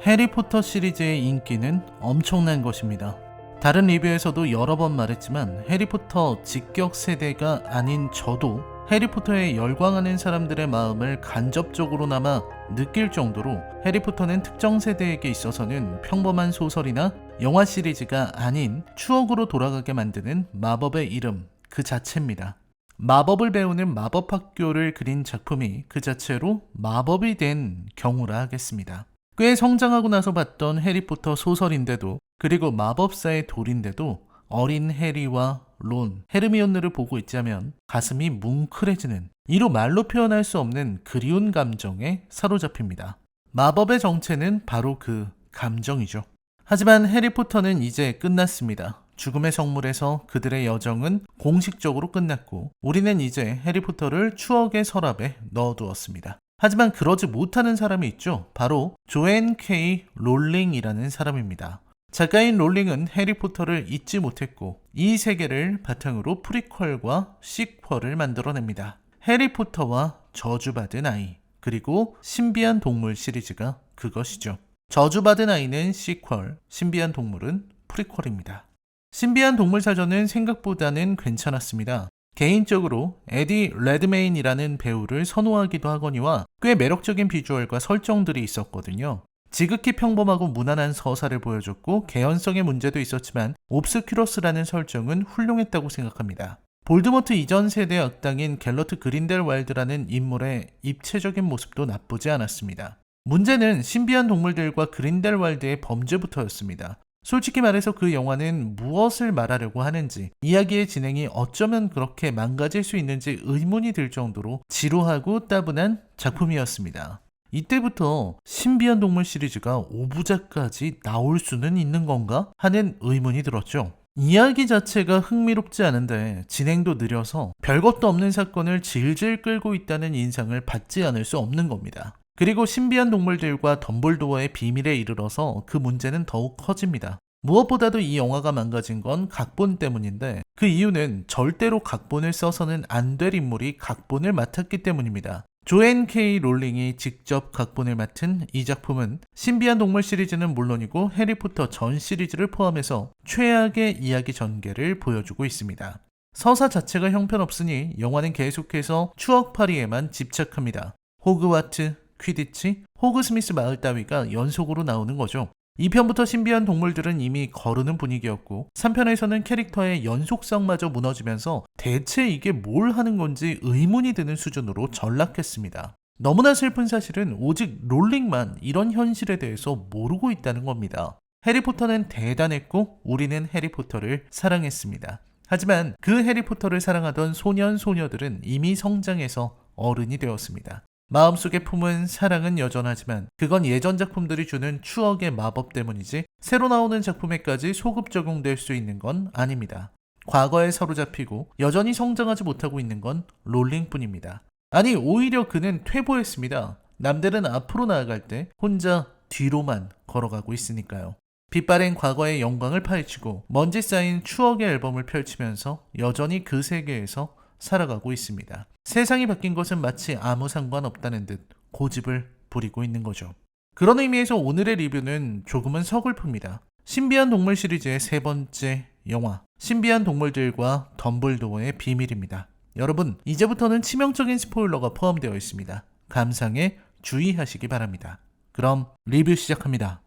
해리포터 시리즈의 인기는 엄청난 것입니다. 다른 리뷰에서도 여러 번 말했지만 해리포터 직격 세대가 아닌 저도 해리포터에 열광하는 사람들의 마음을 간접적으로나마 느낄 정도로 해리포터는 특정 세대에게 있어서는 평범한 소설이나 영화 시리즈가 아닌 추억으로 돌아가게 만드는 마법의 이름 그 자체입니다. 마법을 배우는 마법학교를 그린 작품이 그 자체로 마법이 된 경우라 하겠습니다. 꽤 성장하고 나서 봤던 해리포터 소설인데도, 그리고 마법사의 돌인데도 어린 해리와 론, 헤르미온느를 보고 있자면 가슴이 뭉클해지는, 이루 말로 표현할 수 없는 그리운 감정에 사로잡힙니다. 마법의 정체는 바로 그 감정이죠. 하지만 해리포터는 이제 끝났습니다. 죽음의 성물에서 그들의 여정은 공식적으로 끝났고 우리는 이제 해리포터를 추억의 서랍에 넣어두었습니다. 하지만 그러지 못하는 사람이 있죠. 바로 조앤 K. 롤링이라는 사람입니다. 작가인 롤링은 해리포터를 잊지 못했고 이 세계를 바탕으로 프리퀄과 시퀄을 만들어냅니다. 해리포터와 저주받은 아이, 그리고 신비한 동물 시리즈가 그것이죠. 저주받은 아이는 시퀄, 신비한 동물은 프리퀄입니다. 신비한 동물 사전은 생각보다는 괜찮았습니다. 개인적으로 에디 레드메인이라는 배우를 선호하기도 하거니와 꽤 매력적인 비주얼과 설정들이 있었거든요. 지극히 평범하고 무난한 서사를 보여줬고 개연성의 문제도 있었지만 옵스큐러스라는 설정은 훌륭했다고 생각합니다. 볼드모트 이전 세대의 악당인 갤러트 그린델왈드라는 인물의 입체적인 모습도 나쁘지 않았습니다. 문제는 신비한 동물들과 그린델왈드의 범죄부터였습니다. 솔직히 말해서 그 영화는 무엇을 말하려고 하는지, 이야기의 진행이 어쩌면 그렇게 망가질 수 있는지 의문이 들 정도로 지루하고 따분한 작품이었습니다. 이때부터 신비한 동물 시리즈가 5부작까지 나올 수는 있는 건가? 하는 의문이 들었죠. 이야기 자체가 흥미롭지 않은데 진행도 느려서 별것도 없는 사건을 질질 끌고 있다는 인상을 받지 않을 수 없는 겁니다. 그리고 신비한 동물들과 덤블도어의 비밀에 이르러서 그 문제는 더욱 커집니다. 무엇보다도 이 영화가 망가진 건 각본 때문인데 그 이유는 절대로 각본을 써서는 안 될 인물이 각본을 맡았기 때문입니다. 조앤 K. 롤링이 직접 각본을 맡은 이 작품은 신비한 동물 시리즈는 물론이고 해리포터 전 시리즈를 포함해서 최악의 이야기 전개를 보여주고 있습니다. 서사 자체가 형편없으니 영화는 계속해서 추억팔이에만 집착합니다. 호그와트, 퀴디치, 호그스미스 마을 따위가 연속으로 나오는 거죠. 2편부터 신비한 동물들은 이미 거르는 분위기였고 3편에서는 캐릭터의 연속성마저 무너지면서 대체 이게 뭘 하는 건지 의문이 드는 수준으로 전락했습니다. 너무나 슬픈 사실은 오직 롤링만 이런 현실에 대해서 모르고 있다는 겁니다. 해리포터는 대단했고 우리는 해리포터를 사랑했습니다. 하지만 그 해리포터를 사랑하던 소년 소녀들은 이미 성장해서 어른이 되었습니다. 마음속에 품은 사랑은 여전하지만 그건 예전 작품들이 주는 추억의 마법 때문이지 새로 나오는 작품에까지 소급 적용될 수 있는 건 아닙니다. 과거에 사로잡히고 여전히 성장하지 못하고 있는 건 롤링뿐입니다. 아니, 오히려 그는 퇴보했습니다. 남들은 앞으로 나아갈 때 혼자 뒤로만 걸어가고 있으니까요. 빛바랜 과거의 영광을 파헤치고 먼지 쌓인 추억의 앨범을 펼치면서 여전히 그 세계에서 살아가고 있습니다. 세상이 바뀐 것은 마치 아무 상관없다는 듯 고집을 부리고 있는 거죠. 그런 의미에서 오늘의 리뷰는 조금은 서글픕니다. 신비한 동물 시리즈의 세 번째 영화, 신비한 동물들과 덤블도어의 비밀입니다. 여러분, 이제부터는 치명적인 스포일러가 포함되어 있습니다. 감상에 주의하시기 바랍니다. 그럼 리뷰 시작합니다.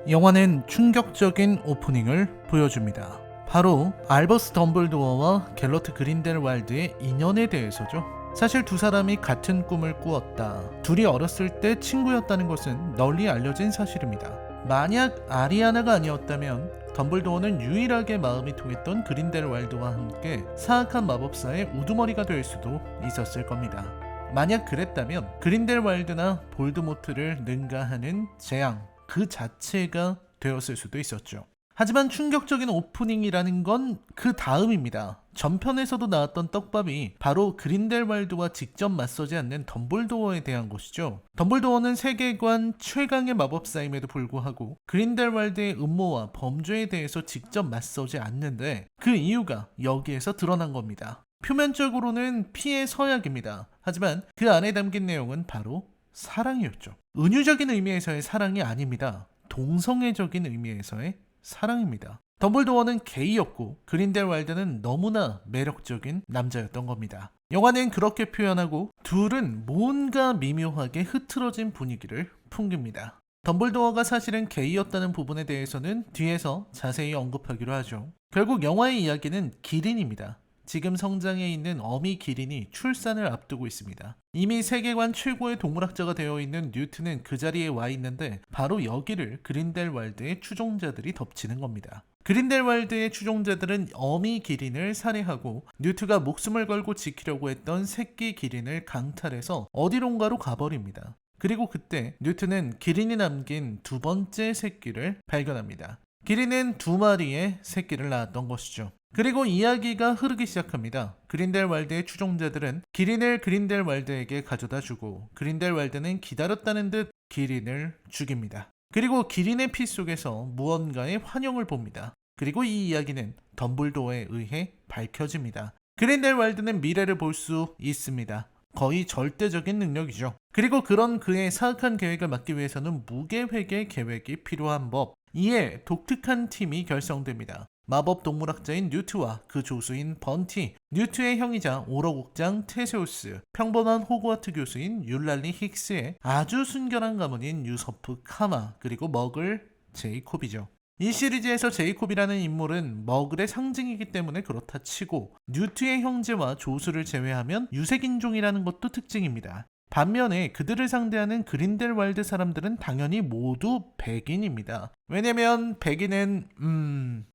영화는 충격적인 오프닝을 보여줍니다. 바로 알버스 덤블도어와 갤러트 그린델왈드의 인연에 대해서죠. 사실 두 사람이 같은 꿈을 꾸었다. 둘이 어렸을 때 친구였다는 것은 널리 알려진 사실입니다. 만약 아리아나가 아니었다면 덤블도어는 유일하게 마음이 통했던 그린델왈드와 함께 사악한 마법사의 우두머리가 될 수도 있었을 겁니다. 만약 그랬다면 그린델왈드나 볼드모트를 능가하는 재앙 그 자체가 되었을 수도 있었죠. 하지만 충격적인 오프닝이라는 건 그 다음입니다. 전편에서도 나왔던 떡밥이 바로 그린델왈드와 직접 맞서지 않는 덤블도어에 대한 것이죠. 덤블도어는 세계관 최강의 마법사임에도 불구하고 그린델왈드의 음모와 범죄에 대해서 직접 맞서지 않는데 그 이유가 여기에서 드러난 겁니다. 표면적으로는 피해 서약입니다. 하지만 그 안에 담긴 내용은 바로 사랑이었죠. 은유적인 의미에서의 사랑이 아닙니다. 동성애적인 의미에서의 사랑입니다. 덤블도어는 게이였고 그린델왈드는 너무나 매력적인 남자였던 겁니다. 영화는 그렇게 표현하고 둘은 뭔가 미묘하게 흐트러진 분위기를 풍깁니다. 덤블도어가 사실은 게이였다는 부분에 대해서는 뒤에서 자세히 언급하기로 하죠. 결국 영화의 이야기는 기린입니다. 지금 성장해 있는 어미 기린이 출산을 앞두고 있습니다. 이미 세계관 최고의 동물학자가 되어 있는 뉴트는 그 자리에 와 있는데 바로 여기를 그린델왈드의 추종자들이 덮치는 겁니다. 그린델왈드의 추종자들은 어미 기린을 살해하고 뉴트가 목숨을 걸고 지키려고 했던 새끼 기린을 강탈해서 어디론가로 가버립니다. 그리고 그때 뉴트는 기린이 남긴 두 번째 새끼를 발견합니다. 기린은 2마리의 새끼를 낳았던 것이죠. 그리고 이야기가 흐르기 시작합니다. 그린델왈드의 추종자들은 기린을 그린델왈드에게 가져다 주고 그린델왈드는 기다렸다는 듯 기린을 죽입니다. 그리고 기린의 피 속에서 무언가의 환영을 봅니다. 그리고 이 이야기는 덤블도어에 의해 밝혀집니다. 그린델왈드는 미래를 볼 수 있습니다. 거의 절대적인 능력이죠. 그리고 그런 그의 사악한 계획을 막기 위해서는 무계획의 계획이 필요한 법. 이에 독특한 팀이 결성됩니다. 마법 동물학자인 뉴트와 그 조수인 번티, 뉴트의 형이자 오러국장 테세우스, 평범한 호그와트 교수인 율랄리 힉스의 아주 순결한 가문인 유서프 카마, 그리고 머글 제이콥이죠. 이 시리즈에서 제이콥이라는 인물은 머글의 상징이기 때문에 그렇다 치고 뉴트의 형제와 조수를 제외하면 유색인종이라는 것도 특징입니다. 반면에 그들을 상대하는 그린델왈드 사람들은 당연히 모두 백인입니다. 왜냐면 백인은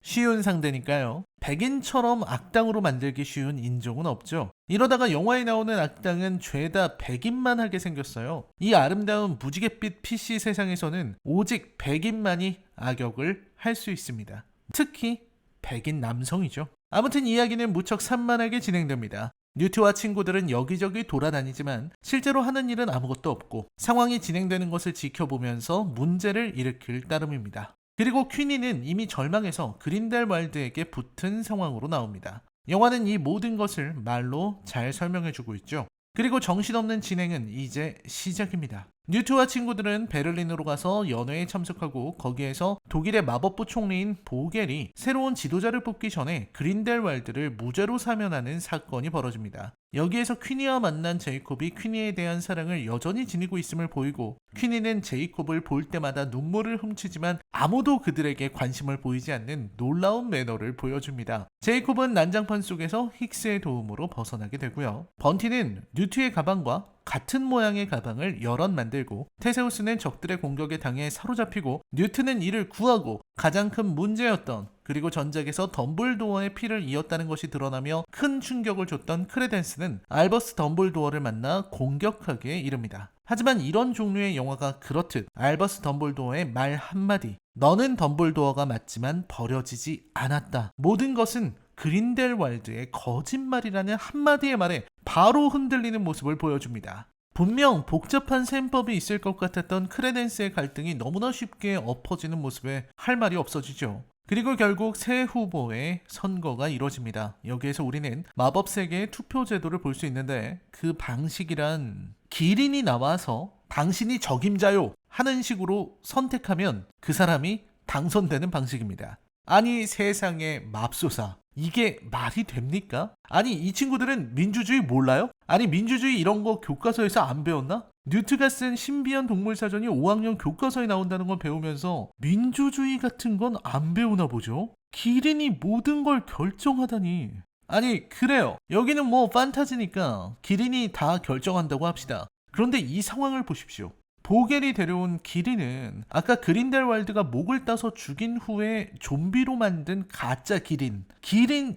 쉬운 상대니까요. 백인처럼 악당으로 만들기 쉬운 인종은 없죠. 이러다가 영화에 나오는 악당은 죄다 백인만 하게 생겼어요. 이 아름다운 무지갯빛 PC 세상에서는 오직 백인만이 악역을 할 수 있습니다. 특히 백인 남성이죠. 아무튼 이야기는 무척 산만하게 진행됩니다. 뉴트와 친구들은 여기저기 돌아다니지만 실제로 하는 일은 아무것도 없고 상황이 진행되는 것을 지켜보면서 문제를 일으킬 따름입니다. 그리고 퀸이는 이미 절망해서 그린델왈드에게 붙은 상황으로 나옵니다. 영화는 이 모든 것을 말로 잘 설명해주고 있죠. 그리고 정신없는 진행은 이제 시작입니다. 뉴트와 친구들은 베를린으로 가서 연회에 참석하고 거기에서 독일의 마법부 총리인 보겔이 새로운 지도자를 뽑기 전에 그린델왈드를 무죄로 사면하는 사건이 벌어집니다. 여기에서 퀸이와 만난 제이콥이 퀸이에 대한 사랑을 여전히 지니고 있음을 보이고 퀸이는 제이콥을 볼 때마다 눈물을 훔치지만 아무도 그들에게 관심을 보이지 않는 놀라운 매너를 보여줍니다. 제이콥은 난장판 속에서 힉스의 도움으로 벗어나게 되고요. 번티는 뉴트의 가방과 같은 모양의 가방을 여럿 만들고 테세우스는 적들의 공격에 당해 사로잡히고 뉴트는 이를 구하고 가장 큰 문제였던 그리고 전작에서 덤블도어의 피를 이었다는 것이 드러나며 큰 충격을 줬던 크레덴스는 알버스 덤블도어를 만나 공격하기에 이릅니다. 하지만 이런 종류의 영화가 그렇듯 알버스 덤블도어의 말 한마디 너는 덤블도어가 맞지만 버려지지 않았다. 모든 것은 그린델왈드의 거짓말이라는 한마디의 말에 바로 흔들리는 모습을 보여줍니다. 분명 복잡한 셈법이 있을 것 같았던 크레덴스의 갈등이 너무나 쉽게 엎어지는 모습에 할 말이 없어지죠. 그리고 결국 새 후보의 선거가 이루어집니다. 여기에서 우리는 마법세계의 투표 제도를 볼 수 있는데 그 방식이란 기린이 나와서 당신이 적임자요 하는 식으로 선택하면 그 사람이 당선되는 방식입니다. 아니 세상에 맙소사. 이게 말이 됩니까? 아니 이 친구들은 민주주의 몰라요? 아니 민주주의 이런 거 교과서에서 안 배웠나? 뉴트가 쓴 신비한 동물사전이 5학년 교과서에 나온다는 걸 배우면서 민주주의 같은 건 안 배우나 보죠? 기린이 모든 걸 결정하다니. 아니 그래요. 여기는 뭐 판타지니까 기린이 다 결정한다고 합시다. 그런데 이 상황을 보십시오. 보겔이 데려온 기린은 아까 그린델왈드가 목을 따서 죽인 후에 좀비로 만든 가짜 기린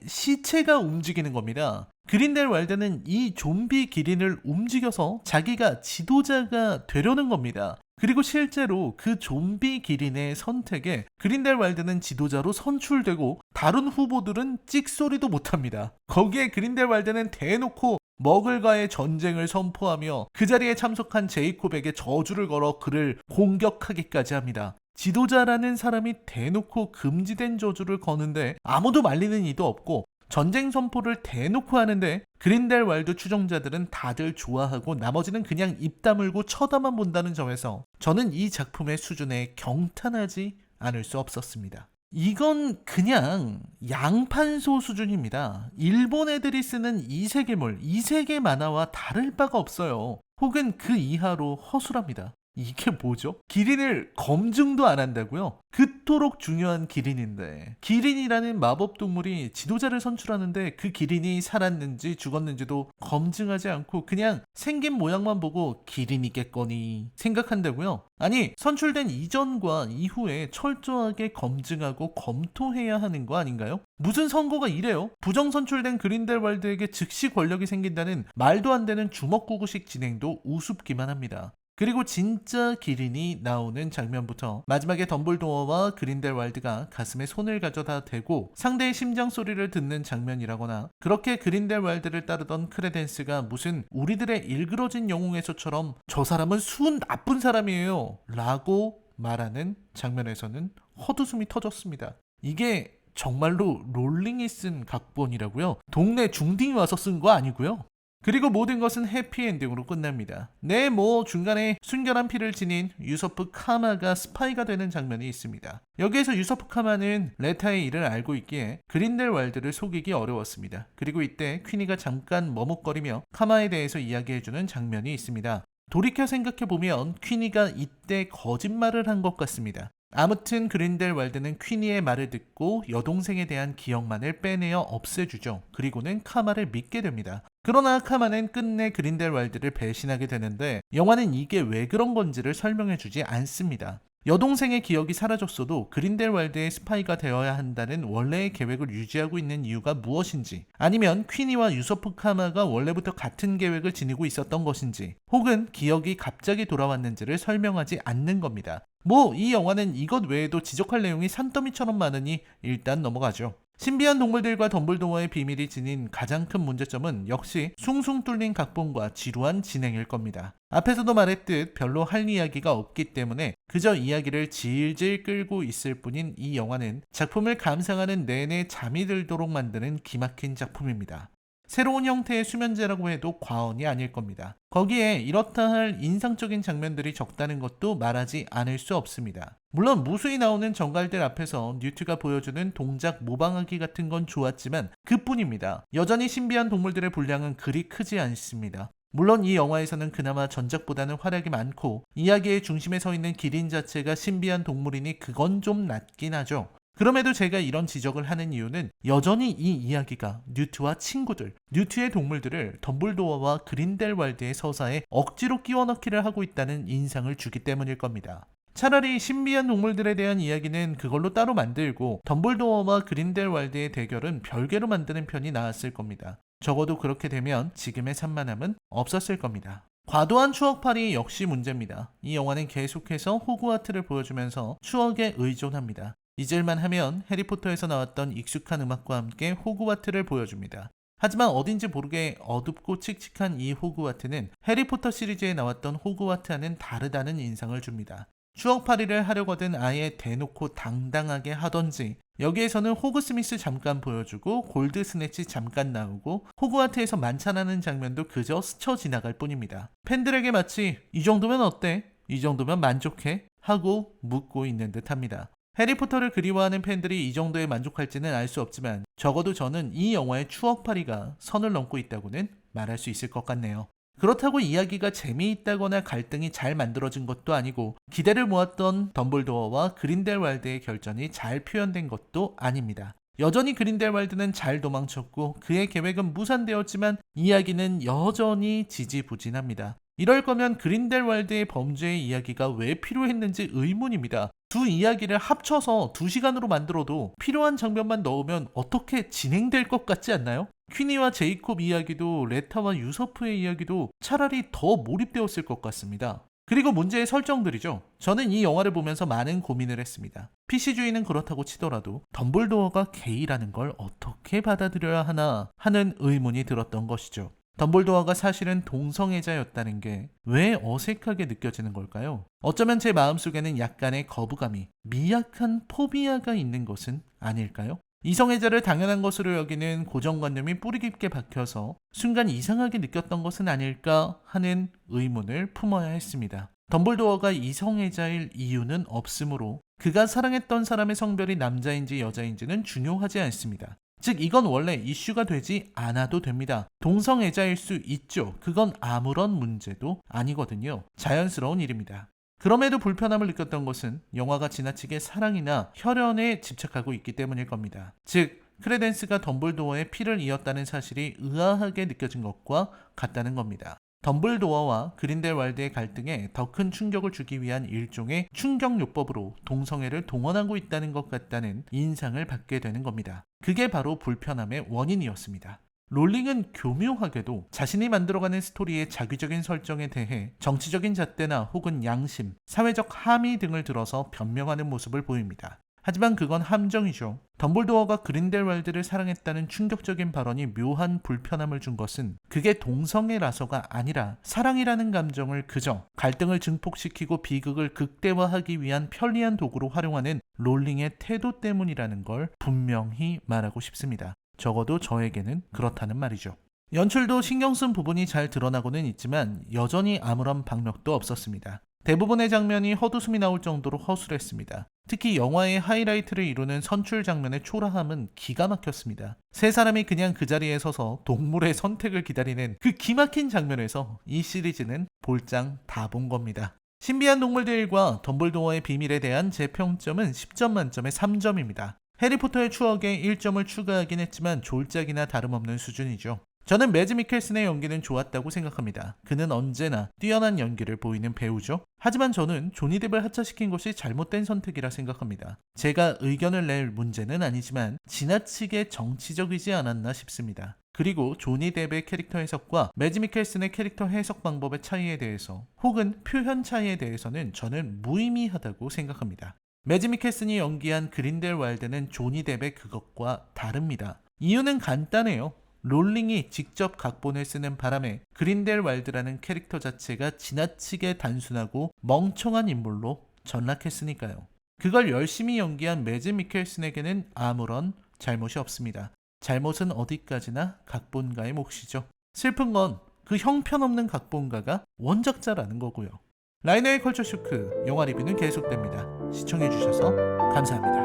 시체가 움직이는 겁니다. 그린델왈드는 이 좀비 기린을 움직여서 자기가 지도자가 되려는 겁니다. 그리고 실제로 그 좀비 기린의 선택에 그린델왈드는 지도자로 선출되고 다른 후보들은 찍소리도 못합니다. 거기에 그린델왈드는 대놓고 머글과의 전쟁을 선포하며 그 자리에 참석한 제이콥에게 저주를 걸어 그를 공격하기까지 합니다. 지도자라는 사람이 대놓고 금지된 저주를 거는데 아무도 말리는 이도 없고 전쟁 선포를 대놓고 하는데 그린델왈드 추종자들은 다들 좋아하고 나머지는 그냥 입 다물고 쳐다만 본다는 점에서 저는 이 작품의 수준에 경탄하지 않을 수 없었습니다. 이건 그냥 양판소 수준입니다. 일본 애들이 쓰는 이세계물, 이세계 만화와 다를 바가 없어요. 혹은 그 이하로 허술합니다. 이게 뭐죠? 기린을 검증도 안 한다고요? 그토록 중요한 기린인데, 기린이라는 마법 동물이 지도자를 선출하는데 그 기린이 살았는지 죽었는지도 검증하지 않고 그냥 생긴 모양만 보고 기린이겠거니 생각한다고요? 아니, 선출된 이전과 이후에 철저하게 검증하고 검토해야 하는 거 아닌가요? 무슨 선거가 이래요? 부정 선출된 그린델왈드에게 즉시 권력이 생긴다는 말도 안 되는 주먹구구식 진행도 우습기만 합니다. 그리고 진짜 기린이 나오는 장면부터 마지막에 덤블도어와 그린델왈드가 가슴에 손을 가져다 대고 상대의 심장 소리를 듣는 장면이라거나, 그렇게 그린델왈드를 따르던 크레덴스가 무슨 우리들의 일그러진 영웅에서처럼 저 사람은 순 나쁜 사람이에요 라고 말하는 장면에서는 헛웃음이 터졌습니다. 이게 정말로 롤링이 쓴 각본이라고요? 동네 중딩이 와서 쓴 거 아니고요? 그리고 모든 것은 해피엔딩으로 끝납니다. 네, 중간에 순결한 피를 지닌 유서프 카마가 스파이가 되는 장면이 있습니다. 여기에서 유서프 카마는 레타의 일을 알고 있기에 그린델왈드를 속이기 어려웠습니다. 그리고 이때 퀸이가 잠깐 머뭇거리며 카마에 대해서 이야기해주는 장면이 있습니다. 돌이켜 생각해보면 퀸이가 이때 거짓말을 한 것 같습니다. 아무튼 그린델왈드는 퀸이의 말을 듣고 여동생에 대한 기억만을 빼내어 없애주죠. 그리고는 카마를 믿게 됩니다. 그러나 카마는 끝내 그린델왈드를 배신하게 되는데 영화는 이게 왜 그런 건지를 설명해주지 않습니다. 여동생의 기억이 사라졌어도 그린델왈드의 스파이가 되어야 한다는 원래의 계획을 유지하고 있는 이유가 무엇인지, 아니면 퀸이와 유서프 카마가 원래부터 같은 계획을 지니고 있었던 것인지, 혹은 기억이 갑자기 돌아왔는지를 설명하지 않는 겁니다. 이 영화는 이것 외에도 지적할 내용이 산더미처럼 많으니 일단 넘어가죠. 신비한 동물들과 덤블도어의 비밀이 지닌 가장 큰 문제점은 역시 숭숭 뚫린 각본과 지루한 진행일 겁니다. 앞에서도 말했듯 별로 할 이야기가 없기 때문에 그저 이야기를 질질 끌고 있을 뿐인 이 영화는 작품을 감상하는 내내 잠이 들도록 만드는 기막힌 작품입니다. 새로운 형태의 수면제라고 해도 과언이 아닐 겁니다. 거기에 이렇다 할 인상적인 장면들이 적다는 것도 말하지 않을 수 없습니다. 물론 무수히 나오는 정갈들 앞에서 뉴트가 보여주는 동작 모방하기 같은 건 좋았지만 그뿐입니다. 여전히 신비한 동물들의 분량은 그리 크지 않습니다. 물론 이 영화에서는 그나마 전작보다는 활약이 많고 이야기의 중심에 서 있는 기린 자체가 신비한 동물이니 그건 좀 낫긴 하죠. 그럼에도 제가 이런 지적을 하는 이유는 여전히 이 이야기가 뉴트와 친구들, 뉴트의 동물들을 덤블도어와 그린델왈드의 서사에 억지로 끼워 넣기를 하고 있다는 인상을 주기 때문일 겁니다. 차라리 신비한 동물들에 대한 이야기는 그걸로 따로 만들고 덤블도어와 그린델왈드의 대결은 별개로 만드는 편이 나았을 겁니다. 적어도 그렇게 되면 지금의 산만함은 없었을 겁니다. 과도한 추억팔이 역시 문제입니다. 이 영화는 계속해서 호그와트를 보여주면서 추억에 의존합니다. 잊을만 하면 해리포터에서 나왔던 익숙한 음악과 함께 호그와트를 보여줍니다. 하지만 어딘지 모르게 어둡고 칙칙한 이 호그와트는 해리포터 시리즈에 나왔던 호그와트와는 다르다는 인상을 줍니다. 추억팔이를 하려거든 아예 대놓고 당당하게 하던지, 여기에서는 호그 스미스 잠깐 보여주고 골드 스네치 잠깐 나오고 호그와트에서 만찬하는 장면도 그저 스쳐 지나갈 뿐입니다. 팬들에게 마치 이 정도면 어때? 이 정도면 만족해? 하고 묻고 있는 듯합니다. 해리포터를 그리워하는 팬들이 이 정도에 만족할지는 알 수 없지만 적어도 저는 이 영화의 추억팔이가 선을 넘고 있다고는 말할 수 있을 것 같네요. 그렇다고 이야기가 재미있다거나 갈등이 잘 만들어진 것도 아니고 기대를 모았던 덤블도어와 그린델왈드의 결전이 잘 표현된 것도 아닙니다. 여전히 그린델왈드는 잘 도망쳤고 그의 계획은 무산되었지만 이야기는 여전히 지지부진합니다. 이럴 거면 그린델왈드의 범죄의 이야기가 왜 필요했는지 의문입니다. 두 이야기를 합쳐서 2시간으로 만들어도 필요한 장면만 넣으면 어떻게 진행될 것 같지 않나요? 퀸이와 제이콥 이야기도 레타와 유서프의 이야기도 차라리 더 몰입되었을 것 같습니다. 그리고 문제의 설정들이죠. 저는 이 영화를 보면서 많은 고민을 했습니다. PC주의는 그렇다고 치더라도 덤블도어가 게이라는 걸 어떻게 받아들여야 하나 하는 의문이 들었던 것이죠. 덤블도어가 사실은 동성애자였다는 게 왜 어색하게 느껴지는 걸까요? 어쩌면 제 마음속에는 약간의 거부감이, 미약한 포비아가 있는 것은 아닐까요? 이성애자를 당연한 것으로 여기는 고정관념이 뿌리 깊게 박혀서 순간 이상하게 느꼈던 것은 아닐까 하는 의문을 품어야 했습니다. 덤블도어가 이성애자일 이유는 없으므로 그가 사랑했던 사람의 성별이 남자인지 여자인지는 중요하지 않습니다. 즉 이건 원래 이슈가 되지 않아도 됩니다. 동성애자일 수 있죠. 그건 아무런 문제도 아니거든요. 자연스러운 일입니다. 그럼에도 불편함을 느꼈던 것은 영화가 지나치게 사랑이나 혈연에 집착하고 있기 때문일 겁니다. 즉 크레덴스가 덤블도어의 피를 이었다는 사실이 의아하게 느껴진 것과 같다는 겁니다. 덤블도어와 그린델왈드의 갈등에 더 큰 충격을 주기 위한 일종의 충격요법으로 동성애를 동원하고 있다는 것 같다는 인상을 받게 되는 겁니다. 그게 바로 불편함의 원인이었습니다. 롤링은 교묘하게도 자신이 만들어가는 스토리의 자기적인 설정에 대해 정치적인 잣대나 혹은 양심, 사회적 함의 등을 들어서 변명하는 모습을 보입니다. 하지만 그건 함정이죠. 덤블도어가 그린델왈드를 사랑했다는 충격적인 발언이 묘한 불편함을 준 것은 그게 동성애라서가 아니라 사랑이라는 감정을 그저 갈등을 증폭시키고 비극을 극대화하기 위한 편리한 도구로 활용하는 롤링의 태도 때문이라는 걸 분명히 말하고 싶습니다. 적어도 저에게는 그렇다는 말이죠. 연출도 신경 쓴 부분이 잘 드러나고는 있지만 여전히 아무런 박력도 없었습니다. 대부분의 장면이 헛웃음이 나올 정도로 허술했습니다. 특히 영화의 하이라이트를 이루는 선출 장면의 초라함은 기가 막혔습니다. 세 사람이 그냥 그 자리에 서서 동물의 선택을 기다리는 그 기막힌 장면에서 이 시리즈는 볼장 다 본 겁니다. 신비한 동물들과 덤블도어의 비밀에 대한 제 평점은 10점 만점에 3점입니다. 해리포터의 추억에 1점을 추가하긴 했지만 졸작이나 다름없는 수준이죠. 저는 매즈 미켈슨의 연기는 좋았다고 생각합니다. 그는 언제나 뛰어난 연기를 보이는 배우죠. 하지만 저는 조니 뎁을 하차시킨 것이 잘못된 선택이라 생각합니다. 제가 의견을 낼 문제는 아니지만 지나치게 정치적이지 않았나 싶습니다. 그리고 조니 뎁의 캐릭터 해석과 매즈 미켈슨의 캐릭터 해석 방법의 차이에 대해서 혹은 표현 차이에 대해서는 저는 무의미하다고 생각합니다. 매즈 미켈슨이 연기한 그린델왈드는 조니 뎁의 그것과 다릅니다. 이유는 간단해요. 롤링이 직접 각본을 쓰는 바람에 그린델왈드라는 캐릭터 자체가 지나치게 단순하고 멍청한 인물로 전락했으니까요. 그걸 열심히 연기한 매즈 미켈슨에게는 아무런 잘못이 없습니다. 잘못은 어디까지나 각본가의 몫이죠. 슬픈 건 그 형편없는 각본가가 원작자라는 거고요. 라이너의 컬처 쇼크 영화 리뷰는 계속됩니다. 시청해주셔서 감사합니다.